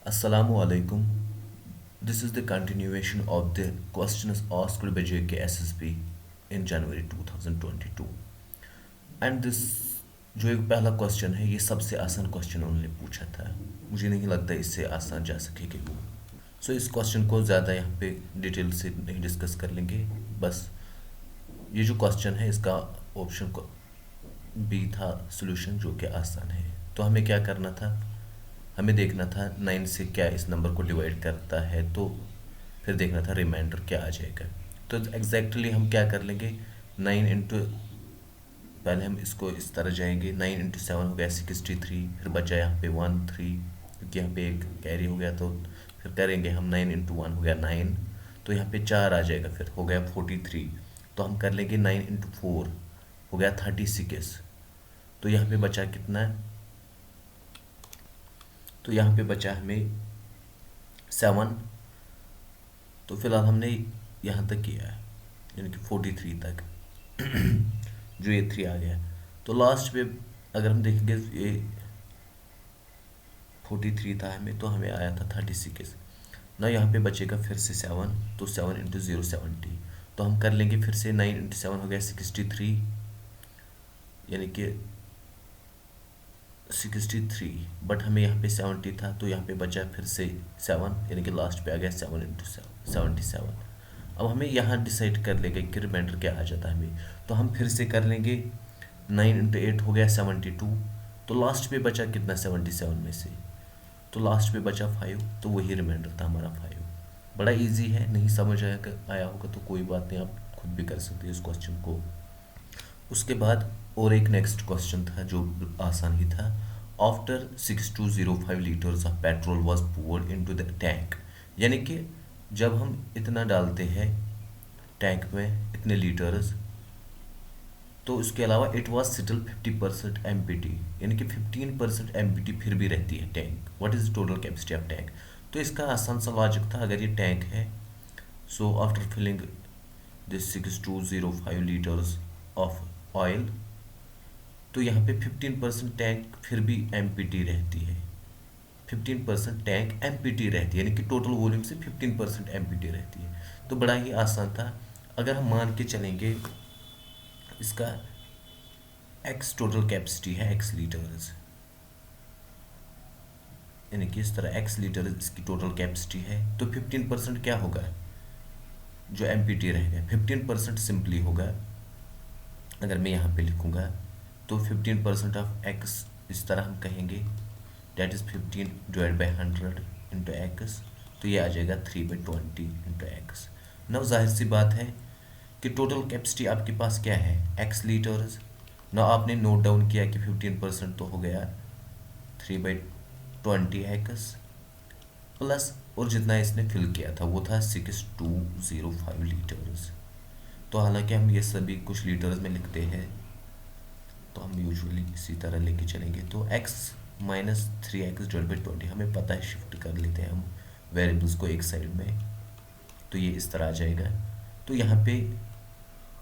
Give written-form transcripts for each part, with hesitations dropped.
Assalamu alaikum. This is the continuation of the questions asked by JK SSB in January 2022. And this जो एक पहला question है ये सबसे आसान क्वेश्चन उन्होंने पूछा था। मुझे नहीं लगता इससे आसान जा सकेगी वो। सो इस क्वेश्चन को ज़्यादा यहाँ पे डिटेल से नहीं डिस्कस कर लेंगे। बस ये जो क्वेश्चन है इसका ऑप्शन को बी था सॉल्यूशन जो कि आसान है। तो हमें क्या करना था, हमें देखना था 9 से क्या इस नंबर को डिवाइड करता है, तो फिर देखना था रिमाइंडर क्या आ जाएगा। तो एग्जैक्टली हम क्या कर लेंगे, 9 इंटू, पहले हम इसको इस तरह जाएंगे, 9 इंटू 7 हो गया 63, फिर बचा यहाँ पे 1 3, क्योंकि यहाँ पे एक कैरी हो गया, तो फिर करेंगे हम 9 इंटू 1 हो गया 9, तो यहाँ पे 4 आ जाएगा, फिर हो गया 43। तो हम कर लेंगे 9 इंटू 4 हो गया 36। तो यहाँ पे बचा कितना है, तो यहाँ पे बचा हमें 7। तो फिलहाल हमने यहाँ तक किया है, यानी कि 43 तक जो ये 3 आ गया। तो लास्ट पे अगर हम देखेंगे ये 43 था हमें, तो हमें आया था 36 ना। यहाँ पे बचेगा फिर से 7, तो 7 इंटू 0 70। तो हम कर लेंगे फिर से 9 इंटू 7 हो गया 63, यानी कि 63, बट हमें यहाँ पे 70 था, तो यहाँ पे बचा फिर से 7, यानी कि लास्ट पे आ गया 7 इंटू 77। अब हमें यहाँ डिसाइड कर लेंगे कि रिमाइंडर क्या आ जाता है हमें। तो हम फिर से कर लेंगे 9 इंटू 8 हो गया 72, तो लास्ट पे बचा कितना 77 में से, तो लास्ट पे बचा 5, तो वही रिमाइंडर था हमारा 5। बड़ा इजी है, नहीं समझ आया होगा तो कोई बात नहीं, आप खुद भी कर सकते हैं इस क्वेश्चन को। उसके बाद और एक नेक्स्ट क्वेश्चन था जो आसान ही था। After 6205 litres of petrol was poured into the tank, यानी कि जब हम इतना डालते हैं टैंक में इतने लीटर्स, तो उसके अलावा इट वाज स्टिल 50% एमपीटी, यानी कि 15% एमपीटी फिर भी रहती है tank. What is total capacity of tank. तो इसका आसान सा लॉजिक था, अगर ये टैंक है, so after filling this 6205 litres of oil, तो यहाँ पे 15% टैंक फिर भी एमपीटी रहती है। 15% टैंक एमपीटी रहती है, यानी कि टोटल वॉल्यूम से 15% एमपीटी रहती है। तो बड़ा ही आसान था। अगर हम मान के चलेंगे इसका एक्स टोटल कैपेसिटी है एक्स लीटर्स, यानी कि इस तरह एक्स लीटर इसकी टोटल कैपेसिटी है, तो 15% क्या होगा जो एमपीटी रहेगा, 15% सिंपली होगा। अगर मैं यहाँ पे लिखूँगा तो 15% ऑफ एक्स, इस तरह हम कहेंगे, that is 15 divide by 100 into x, तो ये आ जाएगा 3/20 इंटू एक्स। नव जाहिर सी बात है कि टोटल कैपेसिटी आपके पास क्या है एक्स लीटर्स। ना आपने नोट डाउन किया कि 15% तो हो गया 3/20 एक्स प्लस, और जितना इसने फिल किया था वो था 6205 लीटर्स। तो हालांकि हम ये सभी कुछ लीटर्स में लिखते हैं, तो हम यूजुअली इसी तरह लेके चलेंगे। तो x minus 3x divide by 20 हमें पता है, शिफ्ट कर लेते हैं हम वेरिएबल्स को एक साइड में, तो ये इस तरह आ जाएगा। तो यहाँ पे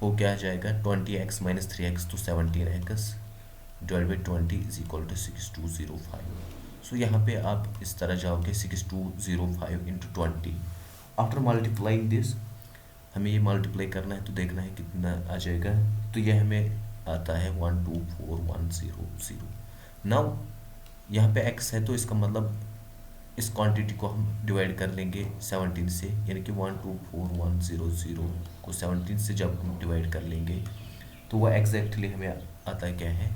वो क्या आ जाएगा 20x माइनस 3x, तो 17x divide by 20 is equal to 6205। So यहाँ पे आप इस तरह जाओगे 6205 इंटू 20। आफ्टर मल्टीप्लाइंग दिस, हमें ये मल्टीप्लाई करना है, तो देखना है कितना आ जाएगा। तो ये हमें आता है 124100। नाउ यहाँ पे x है, तो इसका मतलब इस क्वांटिटी को हम डिवाइड कर लेंगे 17 से, यानी कि 124100 को 17 से जब हम डिवाइड कर लेंगे, तो वह एग्जैक्टली हमें आता है क्या है,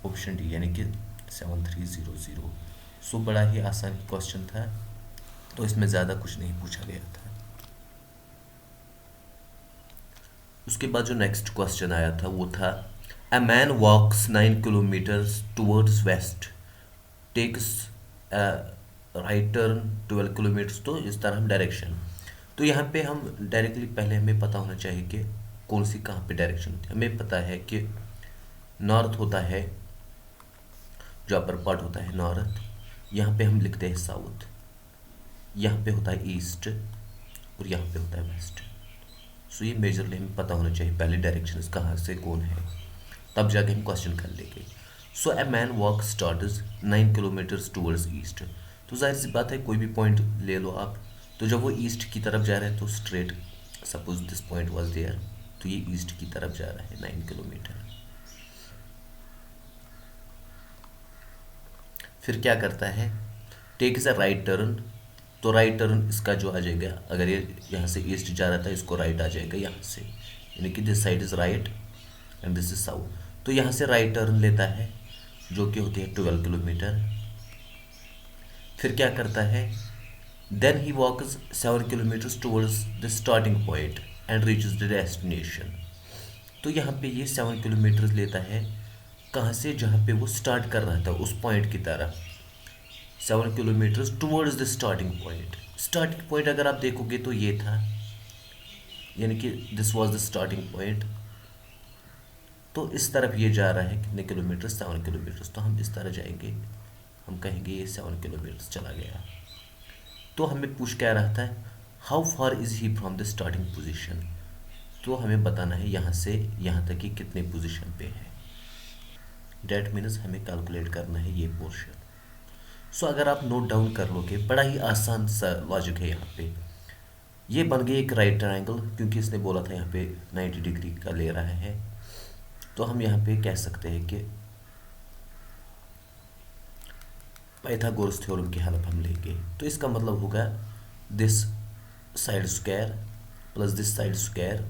ऑप्शन डी, यानी कि 7300। सो बड़ा ही आसान क्वेश्चन था, तो इसमें ज़्यादा कुछ नहीं पूछा गया था। उसके बाद जो नेक्स्ट क्वेश्चन आया था वो था, a man walks 9 kilometres towards west, takes right turn 12 kilometres, तो इस तरह हम डायरेक्शन। तो यहाँ पे हम डायरेक्टली पहले हमें पता होना चाहिए कि कौन सी कहाँ पे डायरेक्शन होती है। हमें पता है कि नॉर्थ होता है, जो अपर पार्ट होता है नॉर्थ, यहाँ पे हम लिखते हैं साउथ, यहाँ पे होता है ईस्ट, और यहाँ पे होता है वेस्ट। सो ये मेजरली हमें पता होना चाहिए पहले डायरेक्शन कहाँ से कौन है, तब जाके हम क्वेश्चन कर लेंगे। So a man walk starts 9 kilometres towards east. तो जाहिर सी बात है कोई भी पॉइंट ले लो आप, तो जब वो ईस्ट की तरफ जा रहा है तो straight, suppose this point was there, तो ये ईस्ट की तरफ जा रहा है 9 किलोमीटर। फिर क्या करता है, take is a right turn, तो राइट टर्न इसका जो आ जाएगा, अगर ये यहाँ से ईस्ट जा रहा था इसको राइट आ जाएगा यहाँ से, यानी कि this side is right and this is south, तो यहाँ से राइट टर्न लेता है जो कि होती है 12 किलोमीटर। फिर क्या करता है, then he walks 7 kilometres towards the starting point and reaches the destination. तो यहाँ पे ये 7 किलोमीटर लेता है कहाँ से, जहाँ पे वो स्टार्ट कर रहा था उस पॉइंट की तरफ, 7 kilometres towards the starting point. Starting point अगर आप देखोगे तो ये था, यानी कि this was the starting point. तो इस तरफ ये जा रहा है कितने किलोमीटर, 7 किलोमीटर, तो हम इस तरह जाएंगे, हम कहेंगे ये 7 किलोमीटर चला गया। तो हमें पूछ क्या रहा था, how far is he from the starting position, तो हमें बताना है यहाँ से यहाँ तक कि कितने पोजीशन पे है। डेट मीन्स हमें कैलकुलेट करना है ये पोर्शन। सो अगर आप नोट डाउन कर लोगे, बड़ा ही आसान सा लॉजिक है यहाँ पे। ये बन गई एक राइट ट्रायंगल, क्योंकि इसने बोला था यहाँ पे 90 डिग्री का ले रहा है, तो हम यहाँ पे कह सकते हैं कि पाइथागोरस थ्योरम की हेल्प हम लेंगे। तो इसका मतलब होगा this side square plus this side square,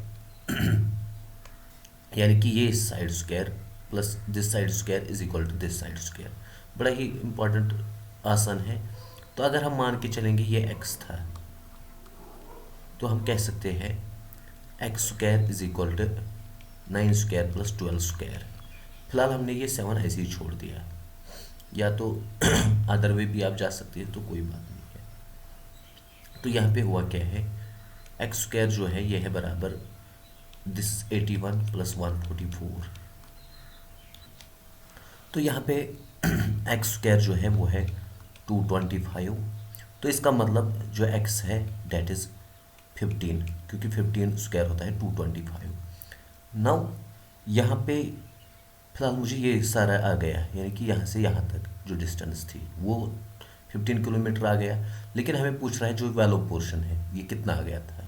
यानी कि ये side square plus this side square is equal to this side square. बड़ा ही इम्पोर्टेंट, आसान है। तो अगर हम मान के चलेंगे ये x था, तो हम कह सकते हैं x square is equal to 9 square plus 12 square. फिलहाल हमने ये 7 ऐसे ही छोड़ दिया, या तो अदर वे भी आप जा सकते हैं, तो कोई बात नहीं है। तो यहाँ पे हुआ क्या है, एक्स स्क्वायर जो है ये है बराबर दिस 81 प्लस 144। तो यहाँ पे एक्स स्क्वायर जो है वो है 225। तो इसका मतलब जो एक्स है डेट इज़ 15, क्योंकि 15 स्क्वायर होता है 225। नाउ यहाँ पे फिलहाल मुझे ये सारा आ गया, यानी कि यहाँ से यहाँ तक जो डिस्टेंस थी वो 15 किलोमीटर आ गया। लेकिन हमें पूछ रहा है जो वैलो पोर्शन है ये कितना आ गया था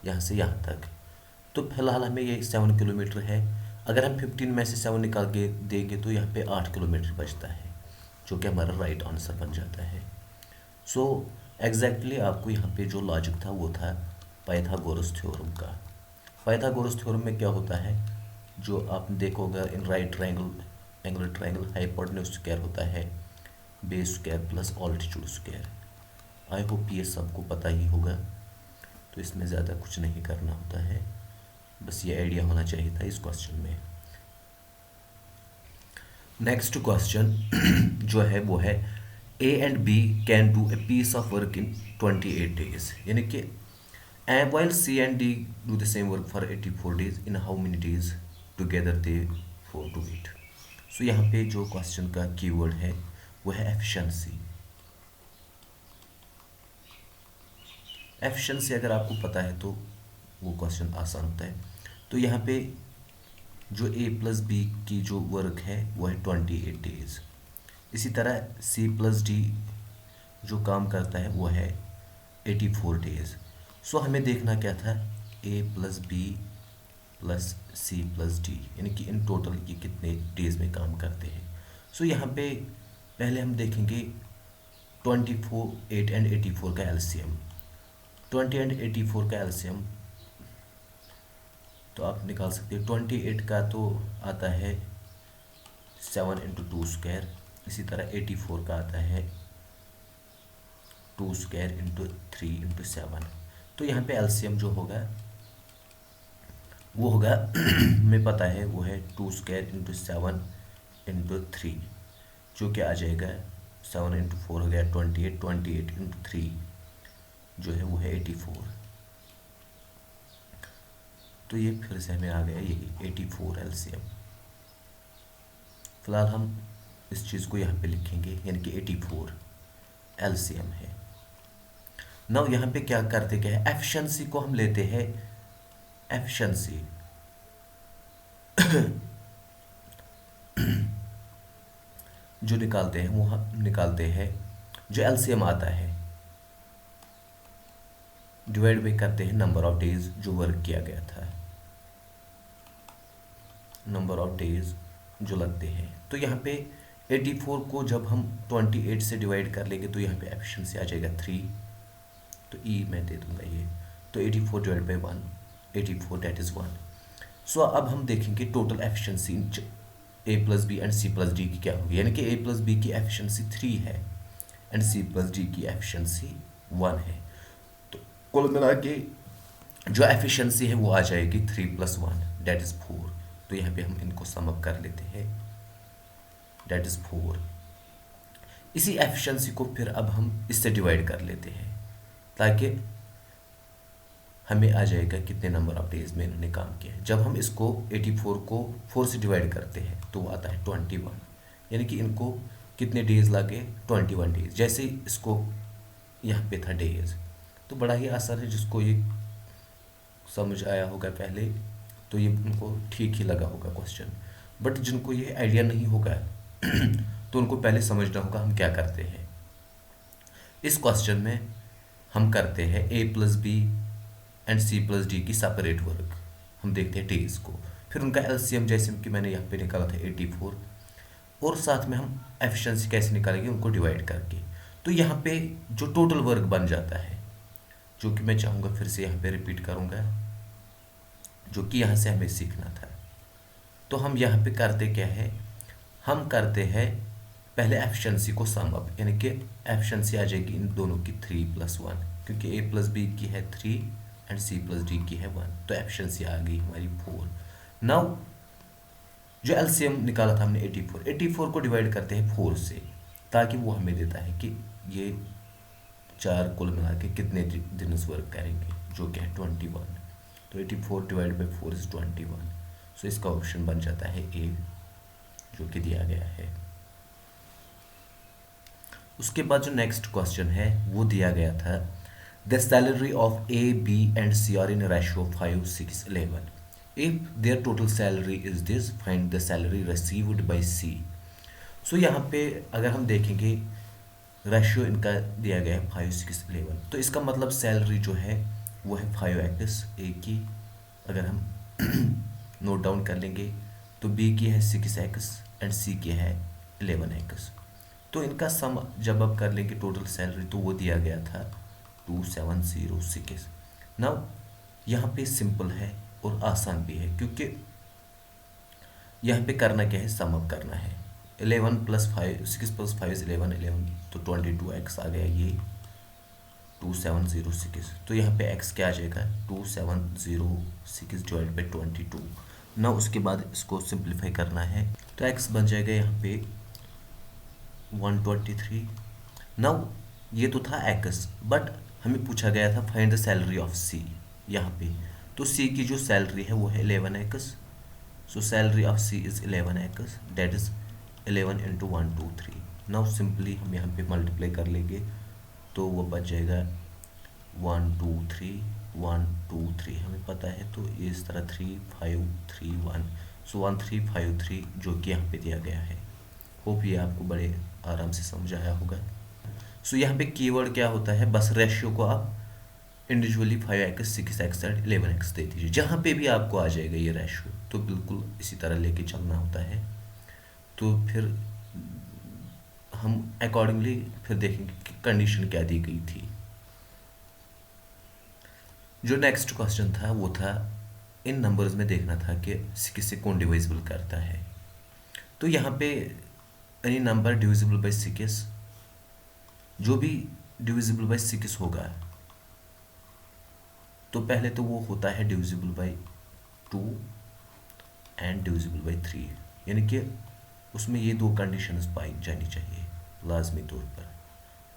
यहाँ से यहाँ तक। तो फिलहाल हमें ये 7 किलोमीटर है। अगर हम 15 में से 7 निकाल के देंगे तो यहाँ पे 8 किलोमीटर बचता है, जो कि हमारा राइट आंसर बन जाता है। सो एग्जैक्टली आपको यहाँ पे जो लॉजिक था वो था पाइथागोरस थ्योरम का। पाइथागोरस थ्योरम में क्या होता है, जो आपने देखोगा in right triangle angular triangle hypotenuse square होता है base square plus altitude square. I hope ये सबको पता ही होगा, तो इसमें ज़्यादा कुछ नहीं करना होता है, बस ये आइडिया होना चाहिए था इस क्वेश्चन में। नेक्स्ट क्वेश्चन जो है वो है A and B can do a piece of work in 28 days, यानी कि while C and D do the same work for 84 days, in how many days together they for do it। सो यहाँ पे जो question का keyword है वो है efficiency. Efficiency अगर आपको पता है तो वो क्वेश्चन आसान होता है। तो यहाँ पे जो A प्लस बी की जो वर्क है वो है 28 डेज। इसी तरह C प्लस डी जो काम करता है वो है 84 डेज। सो हमें देखना क्या था, A plus B plus C plus D, यानी कि इन टोटल ये कितने डेज में काम करते हैं। सो यहाँ पे पहले हम देखेंगे 24, 8 एंड 84 का एलसीएम। 20 एंड 84 का एलसीएम तो आप निकाल सकते हैं। 28 का तो आता है 7 इंटू 2 स्क्वायर, इसी तरह 84 का आता है 2 स्क्वायर इंटू 3 इंटू 7। तो यहाँ पे एलसीएम जो होगा वो होगा हमें पता है वो है 2 स्क्वायर इंटू 7 इंटू 3, जो कि आ जाएगा 7 इंटू 4 हो गया 28, 28 इंटू 3 जो है वो है 84। तो ये फिर से हमें आ गया यही 84 एलसीएम। फिलहाल हम इस चीज़ को यहाँ पे लिखेंगे, यानी कि 84 एलसीएम है। नाउ यहाँ पे क्या करते क्या है, एफिशिएंसी को हम लेते हैं, एफिशिएंसी जो निकालते हैं वो हम निकालते हैं जो एलसीएम आता है डिवाइड बाई करते हैं नंबर ऑफ डेज जो वर्क किया गया था, नंबर ऑफ डेज जो लगते हैं। तो यहाँ पे 84 को जब हम 28 से डिवाइड कर लेंगे तो यहाँ पे एफिशिएंसी आ जाएगा 3, तो ई मैं दे दूंगा ये, तो 84 divide by 1, 84 that is 1। So अब हम देखेंगे total efficiency A plus B and C plus D की क्या होगी, यानी कि ए प्लस बी की एफिशिएंसी 3 है एंड सी प्लस डी की एफिशिएंसी 1 है। तो कुल मिला के जो एफिशिएंसी है वो आ जाएगी 3 + 1 दैट इज़ 4। तो यहाँ पे हम इनको सम अप कर लेते हैं, दैट इज़ 4। इसी एफिशिएंसी को फिर अब हम इससे डिवाइड कर लेते हैं ताकि हमें आ जाएगा कितने नंबर ऑफ डेज में इन्होंने काम किया है। जब हम इसको 84 को 4 से डिवाइड करते हैं तो वो आता है 21, यानी कि इनको कितने डेज लगे, 21 डेज। जैसे इसको यहाँ पे था डेज, तो बड़ा ही आसान है, जिसको ये समझ आया होगा पहले तो ये उनको ठीक ही लगा होगा क्वेश्चन, बट जिनको ये आइडिया नहीं होगा तो उनको पहले समझना होगा हम क्या करते हैं। इस क्वेश्चन में हम करते हैं A plus B and C plus D की सेपरेट वर्क, हम देखते हैं डेज को, फिर उनका एलसीएम जैसे कि मैंने यहाँ पे निकाला था 84, और साथ में हम एफिशिएंसी कैसे निकालेंगे उनको डिवाइड करके। तो यहाँ पे जो टोटल वर्क बन जाता है, जो कि मैं चाहूँगा फिर से यहाँ पे रिपीट करूँगा, जो कि यहाँ से हमें सीखना था। तो हम यहाँ पे करते क्या है, हम करते हैं पहले एफिशिएंसी को सम अप, यानी कि एफिशिएंसी आ जाएगी इन दोनों की 3 + 1, क्योंकि ए प्लस बी की है 3 एंड सी प्लस डी की है 1, तो एफिशिएंसी आ गई हमारी 4। नाउ जो एलसीएम निकाला था हमने 84 को डिवाइड करते हैं 4 से, ताकि वो हमें देता है कि ये चार कुल मिला के कितने दिन वर्क करेंगे, जो कि है 21। तो 84 डिवाइड बाई 4 इज 21। सो इसका ऑप्शन बन जाता है ए, जो कि दिया गया है। उसके बाद जो नेक्स्ट क्वेश्चन है वो दिया गया था, the salary of A B and C are in ratio 5, 6, 11। If their total salary is this, find the salary received by C. So यहाँ पे अगर हम देखेंगे रेशियो इनका दिया गया है 5, 6, 11, तो इसका मतलब सैलरी जो है वो है 5x ए की, अगर हम नोट डाउन कर लेंगे, तो बी की है 6x एंड सी की है 11x। तो इनका सम जब आप कर लेंगे टोटल सैलरी, तो वो दिया गया था 2706। नाउ यहाँ पे सिंपल है और आसान भी है, क्योंकि यहाँ पे करना क्या है, सम अप करना है। 11 + 5 6 + 5 इज 11, तो 22x आ गया ये 2706। तो यहाँ पे x क्या आ जाएगा, 2706 डिवाइड बाई 22। ना उसके बाद इसको सिंप्लीफाई करना है, तो x बन जाएगा यहाँ पे 123। नाउ ये तो था x, बट हमें पूछा गया था find the salary of c यहाँ पे, तो c की जो सैलरी है वो है 11x। So salary of c is 11x, that is 11 × 123। Now simply हम यहाँ पे मल्टीप्लाई कर लेंगे, तो वो बच जाएगा 123 123, हमें पता है, तो ये इस तरह 3531। सो 1353 जो कि यहाँ पे दिया गया है। होप ये आपको बड़े आराम से समझ आया होगा। सो यहाँ पे कीवर्ड क्या होता है, बस रेशियो को आप individually 5x 6x and 11x दे दीजिए, जहाँ पे भी आपको आ जाएगा ये रेशियो, तो बिल्कुल इसी तरह लेके चलना होता है। तो फिर हम अकॉर्डिंगली फिर देखेंगे कि कंडीशन क्या दी गई थी। जो नेक्स्ट क्वेश्चन था वो था इन नंबर्स में देखना था कि किससे कौन डिविजिबल करता है। तो यहाँ पे एनी नंबर डिविजिबल बाय 6, जो भी डिविजिबल बाय 6 होगा, तो पहले तो वो होता है divisible by 2 and divisible by 3, यानी कि उसमें ये दो कंडीशंस पाई जानी चाहिए लाजमी तौर पर,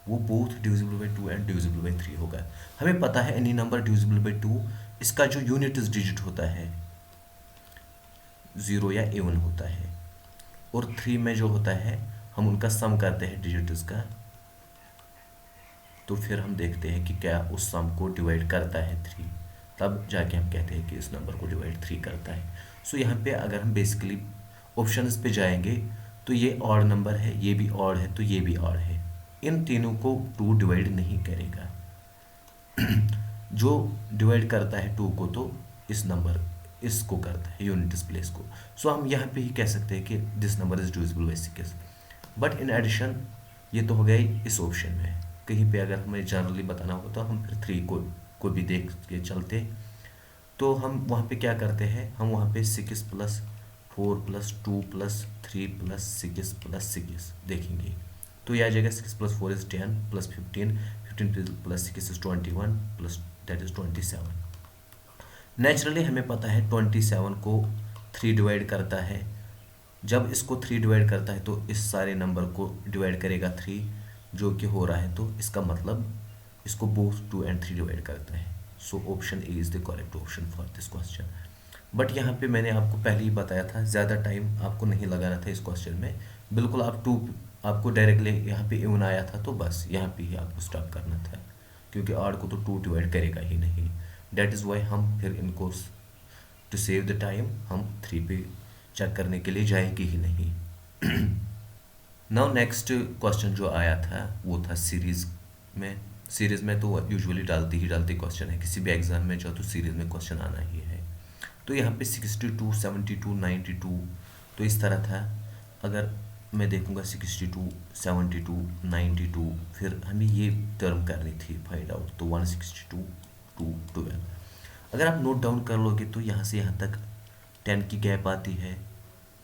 वो both divisible by 2 and divisible by 3 होगा। हमें पता है एनी नंबर डिविजिबल बाय 2, इसका जो यूनिट डिजिट होता है 0 या इवन होता है, और 3 में जो होता है हम उनका सम करते हैं डिजिट्स का, तो फिर हम देखते हैं कि क्या उस सम को डिवाइड करता है 3, तब जाके हम कहते हैं कि इस नंबर को डिवाइड 3 करता है। सो यहाँ पे अगर हम बेसिकली ऑप्शंस पे जाएंगे, तो ये ऑड नंबर है, ये भी ऑड है, तो ये भी ऑड है, इन तीनों को टू डिवाइड नहीं करेगा। जो डिवाइड करता है टू को तो इस नंबर इसको करता है, यूनिट प्लेस को। सो हम यहाँ पे ही कह सकते हैं कि this number is divisible by 6। But in addition ये तो हो गया ही इस ऑप्शन में। कहीं पे अगर हमें जनरली बताना हो तो हम फिर 3 को भी देख के चलते। तो हम वहाँ पे क्या करते हैं, हम वहाँ पे 6 plus 4 plus 2 plus 3 plus 6 plus 6 देखेंगे। तो ये आ जाएगा 6 plus 4 is 10 plus 15, 15 plus 6 is 21 plus that is 27। Naturally हमें पता है 27 को 3 डिवाइड करता है। जब इसको 3 डिवाइड करता है तो इस सारे नंबर को डिवाइड करेगा 3, जो कि हो रहा है। तो इसका मतलब इसको बोथ 2 and 3 डिवाइड करता है। So option A is the correct option for this question. But यहाँ पे मैंने आपको पहले ही बताया था, ज़्यादा टाइम आपको नहीं लगाना था इस क्वेश्चन में। बिल्कुल आपको डायरेक्टली यहाँ पे इवन आया था तो बस यहाँ पे ही आपको स्टॉप करना था, क्योंकि आर को तो 2 डिवाइड करेगा ही नहीं। डेट इज़ वाई हम फिर इनको टू सेव द टाइम हम 3 पे चेक करने के लिए जाएंगे ही नहीं। नाउ नेक्स्ट क्वेश्चन जो आया था वो था सीरीज़ में तो यूजुअली डालते क्वेश्चन है, किसी भी एग्जाम में जाओ तो सीरीज़ में क्वेश्चन आना ही है। तो यहाँ पे 62, 72, 92 तो इस तरह था। अगर मैं देखूँगा 62, 72, 92, फिर हमें ये टर्म करनी थी फाइंड आउट, तो 162 to 12। अगर आप नोट डाउन कर लोगे तो यहाँ से यहाँ तक 10 की गैप आती है,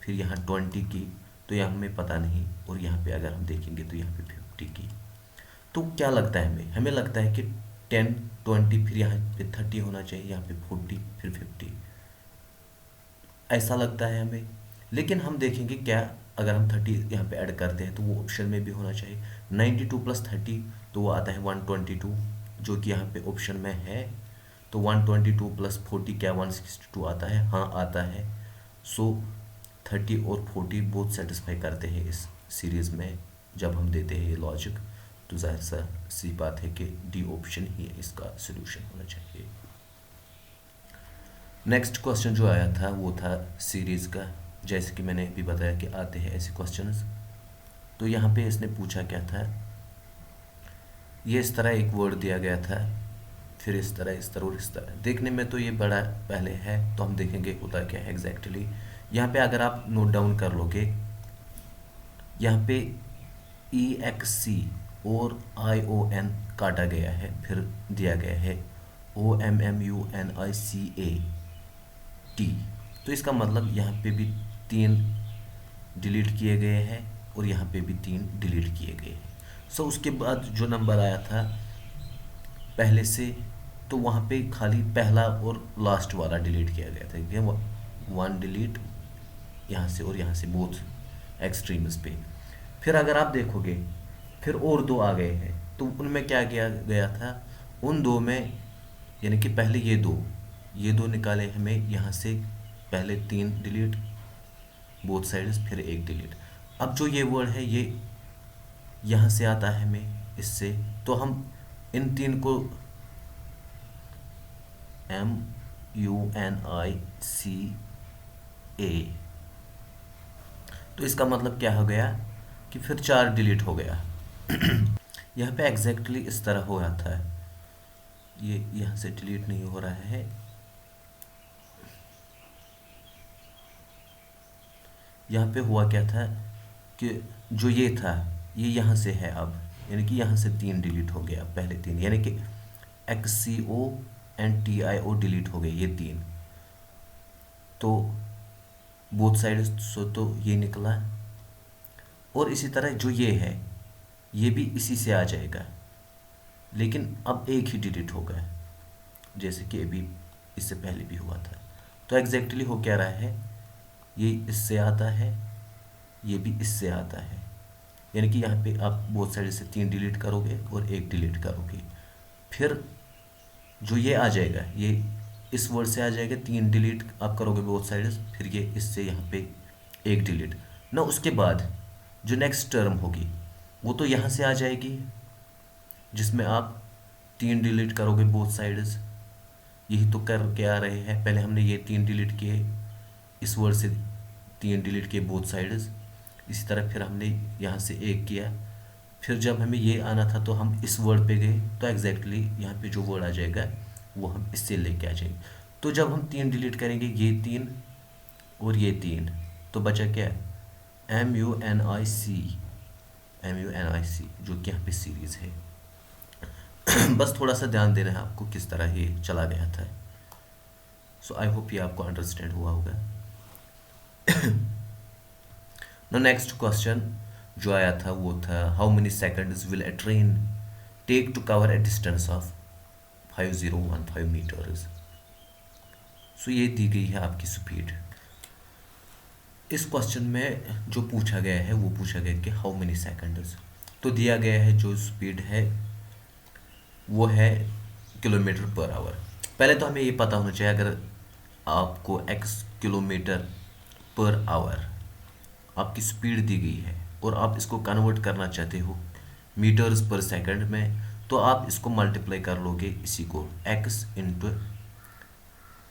फिर यहाँ 20 की, तो यहाँ हमें पता नहीं। और यहाँ पे अगर हम देखेंगे तो यहाँ पे 50 की। तो क्या लगता है हमें लगता है कि 10, 20, फिर यहाँ पे 30 होना चाहिए, यहाँ पे 40, फिर 50, ऐसा लगता है हमें। लेकिन हम देखेंगे क्या, अगर हम 30 यहाँ पे ऐड करते हैं तो वो ऑप्शन में भी होना चाहिए। 92 प्लस 30 तो वो आता है 122, जो कि यहाँ पे ऑप्शन में है। तो 122 प्लस 40 क्या 162 आता है? हाँ आता है। सो 30 और 40 बहुत सेटिस्फाई करते हैं इस सीरीज़ में जब हम देते हैं ये लॉजिक। तो जाहिर सी बात है कि डी ऑप्शन ही इसका सोल्यूशन होना चाहिए। नेक्स्ट क्वेश्चन जो आया था वो था सीरीज़ का। जैसे कि मैंने भी बताया कि आते हैं ऐसे क्वेश्चंस। तो यहाँ पे इसने पूछा क्या था, ये इस तरह एक वर्ड दिया गया था, फिर इस तरह और इस तरह। देखने में तो ये बड़ा पहले है, तो हम देखेंगे होता क्या है एग्जैक्टली। यहाँ पे अगर आप नोट डाउन कर लोगे, यहाँ पे EXC और ION काटा गया है, फिर दिया गया है OMMUNICAT। तो इसका मतलब यहाँ पे भी 3 डिलीट किए गए हैं और यहाँ पे भी 3 डिलीट किए गए हैं। सो उसके बाद जो नंबर आया था पहले से, तो वहाँ पे खाली पहला और लास्ट वाला डिलीट किया गया था। ये 1 डिलीट यहाँ से और यहाँ से बोथ एक्सट्रीम्स पे। फिर अगर आप देखोगे फिर और 2 आ गए हैं, तो उनमें क्या किया गया था, उन 2 में यानी कि पहले ये दो निकाले हमें यहाँ से, पहले 3 डिलीट बोथ साइड्स, फिर 1 डिलीट। अब जो ये वर्ड है ये यहाँ से आता है हमें इससे, तो हम इन 3 को MUNICA, तो इसका मतलब क्या हो गया कि फिर 4 डिलीट हो गया। यहाँ पे एग्जैक्टली इस तरह हो रहा था, ये यहाँ से डिलीट नहीं हो रहा है। यहाँ पे हुआ क्या था कि जो ये था ये यहाँ से है अब, यानी कि यहाँ से 3 डिलीट हो गया, पहले 3 यानी कि XCO एंड TIO डिलीट हो गए ये 3। तो बोथ साइड सो तो ये निकला, और इसी तरह जो ये है ये भी इसी से आ जाएगा, लेकिन अब एक ही डिलीट होगा, जैसे कि अभी इससे पहले भी हुआ था। तो एग्जैक्टली हो क्या रहा है, ये इससे आता है, ये भी इससे आता है, यानी कि यहाँ पे आप बोथ साइड से 3 डिलीट करोगे और 1 डिलीट करोगे। फिर जो ये आ जाएगा ये इस वर्ड से आ जाएगा, 3 डिलीट आप करोगे बोथ साइड्स, फिर ये इससे यहाँ पे 1 डिलीट ना। उसके बाद जो नेक्स्ट टर्म होगी वो तो यहाँ से आ जाएगी, जिसमें आप 3 डिलीट करोगे बोथ साइड्स। यही तो करके आ रहे हैं, पहले हमने ये 3 डिलीट किए, इस वर्ड से 3 डिलीट किए बोथ साइड्स। इसी तरह फिर हमने यहाँ से 1 किया, फिर जब हमें ये आना था तो हम इस वर्ड पे गए, तो एग्जैक्टली यहाँ पे जो वर्ड आ जाएगा वो हम इससे लेके आ जाएंगे। तो जब हम 3 डिलीट करेंगे, ये 3 और ये 3, तो बचा क्या? MUNIC, MUNIC, जो कि यहाँ पे सीरीज़ है। बस थोड़ा सा ध्यान देना है आपको किस तरह ये चला गया था। सो आई होप ये आपको अंडरस्टैंड हुआ होगा। नो नेक्स्ट क्वेश्चन जो आया था वो था, how many seconds will a train take to cover a distance of 5015 metres. So ये दी गई है आपकी स्पीड। इस क्वेश्चन में जो पूछा गया है वो पूछा गया कि हाउ मेनी सेकंड्स, तो दिया गया है जो स्पीड है वो है किलोमीटर पर आवर। पहले तो हमें ये पता होना चाहिए, अगर आपको x किलोमीटर पर आवर आपकी स्पीड दी गई है और आप इसको कन्वर्ट करना चाहते हो मीटर्स पर सेकंड में, तो आप इसको मल्टीप्लाई कर लोगे इसी को x इंटू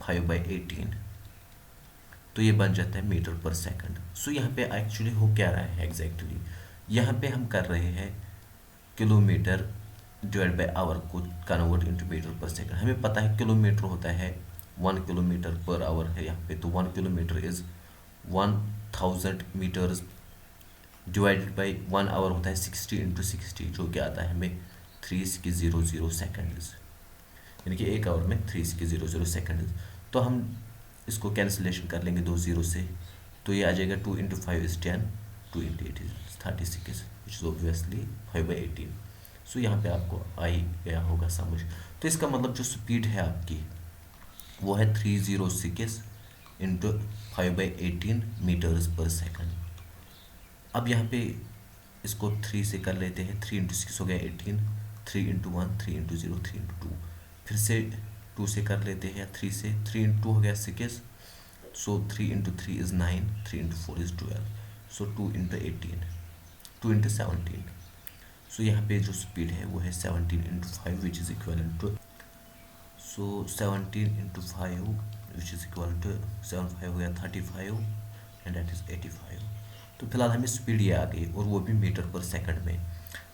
5/18, तो ये बन जाता है मीटर पर सेकंड। सो यहाँ पे एक्चुअली हो क्या रहा है एग्जैक्टली, यहाँ पे हम कर रहे हैं किलोमीटर डिवाइड बाय आवर को कन्वर्ट इनटू मीटर पर सेकंड। हमें पता है किलोमीटर होता है 1 किलोमीटर पर आवर है यहाँ पे, तो 1 kilometre is 1000 metres divided by 1 hour होता है 60 इंटू 60, जो कि आता है हमें 300 सेकंड्स, यानी कि 1 आवर में 300 सेकंड्स। तो हम इसको कैंसिलेशन कर लेंगे 2 जीरो से, तो ये आ जाएगा 2 into 5 is 10, 2 into 8 is 36, which is obviously 5/18। सो यहाँ पे आपको आई गया होगा समझ। तो इसका मतलब जो स्पीड है आपकी वो है 306 इंटू 5/18 मीटर्स पर सेकंड। अब यहाँ पे इसको 3 से कर लेते हैं, 3 इंटू 6 हो गया 18, 3 इंटू 1, 3 इंटू 0, 3 इंटू 2, फिर से 2 से कर लेते हैं, 3 से, 3 इंटू 2 हो गया 6, so 3 into 3 is 9, 3 into 4 is 12, so 2 into 18, 2 into 17। So यहाँ पे जो स्पीड है वो है 17 into 5 which is equal to, so 17 into 5 which is equal to 7 5 हो गया 35 एंड दैट इज़ 85। तो फिलहाल हमें स्पीड ये आ गई और वो भी मीटर पर सेकंड में।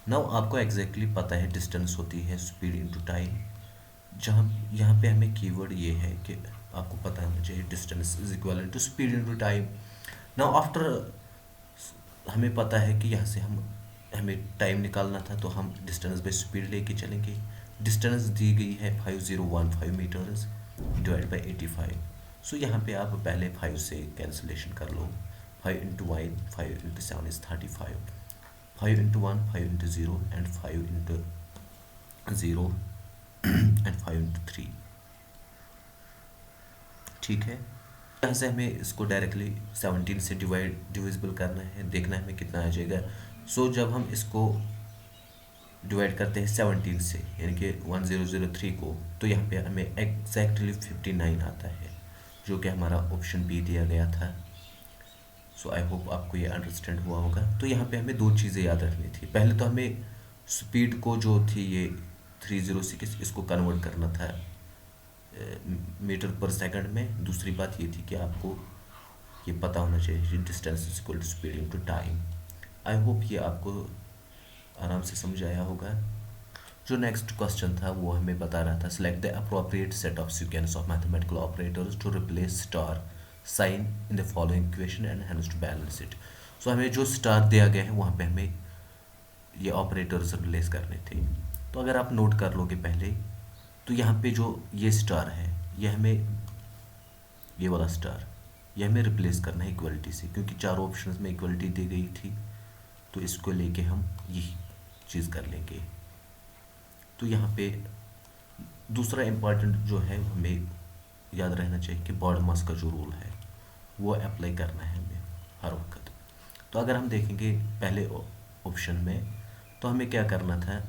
नाउ आपको एग्जैक्टली पता है डिस्टेंस होती है स्पीड इंटू टाइम, जहाँ यहाँ पे हमें कीवर्ड ये है कि आपको पता होना चाहिए distance is equal to speed into time. Now after हमें पता है कि यहाँ से हमें टाइम निकालना था, तो हम डिस्टेंस बाई स्पीड लेके चलेंगे। डिस्टेंस दी गई है 5015 मीटर्स डिवाइड बाई 85। सो यहाँ पे आप पहले 5 से कैंसिलेशन कर लो, 5 into 1, 5 into 7 is 35, 5 into 1, 5 into 0 and 5 into 0 and 5 into 3। ठीक है, यहाँ से हमें इसको डायरेक्टली 17 से डिविजिबल करना है, देखना है हमें कितना आ जाएगा। सो जब हम इसको डिवाइड करते हैं 17 से, यानी कि 1003 को, तो यहाँ पे हमें एग्जैक्टली 59 आता है, जो कि हमारा ऑप्शन बी दिया गया था। सो आई होप आपको ये अंडरस्टैंड हुआ होगा। तो यहाँ पे हमें 2 चीज़ें याद रखनी थी। पहले तो हमें स्पीड को जो थी ये 306 इसको कन्वर्ट करना था मीटर पर सेकंड में। दूसरी बात ये थी कि आपको ये पता होना चाहिए distance is equal to speed into time. I hope ये आपको आराम से समझ आया होगा। जो नेक्स्ट क्वेश्चन था वो हमें बता रहा था, select the appropriate set of sequence of mathematical operators to replace star sign in the following equation and hence to balance it. So हमें जो स्टार दिया गया है वहाँ पे हमें ये ऑपरेटर्स रिप्लेस करने थे। तो अगर आप नोट कर लोगे पहले, तो यहाँ पे जो ये स्टार है ये हमें, ये वाला स्टार ये हमें रिप्लेस करना है इक्वलिटी से, क्योंकि चारों ऑप्शंस में इक्वलिटी दी गई थी, तो इसको लेके हम यही चीज़ कर लेंगे। तो यहाँ पे दूसरा इम्पॉर्टेंट जो है हमें याद रहना चाहिए कि बॉडमास का जो रूल है वो अप्लाई करना है हमें हर वक्त। तो अगर हम देखेंगे पहले ऑप्शन में, तो हमें क्या करना था,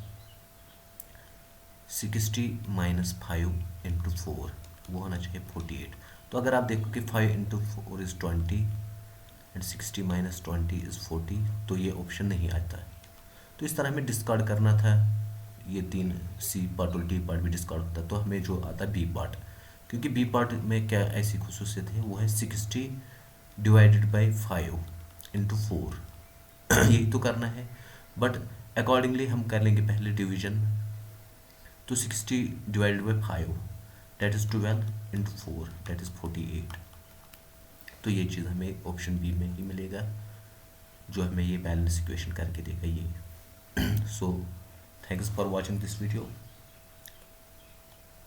60 माइनस 5 इंटू 4 वो होना चाहिए 48। तो अगर आप देखो कि 5 into 4 is 20 and 60 minus 20 is 40, तो ये ऑप्शन नहीं आता है। तो इस तरह हमें डिस्कार्ड करना था, ये 3 सी पार्ट और डी पार्ट भी डिस्कार्ड होता है, तो हमें जो आता है बी पार्ट, क्योंकि बी पार्ट में क्या ऐसी खुसूसियत है, वो है 60 डिवाइडेड बाई 5 इंटू 4 यही तो करना है। बट अकॉर्डिंगली हम कर लेंगे पहले डिवीजन। तो 60 divided by 5 that is 12 into 4 that is 48। तो ये चीज़ हमें ऑप्शन बी में ही मिलेगा, जो हमें ये बैलेंस इक्वेशन करके देगा ये। So thanks for watching this video.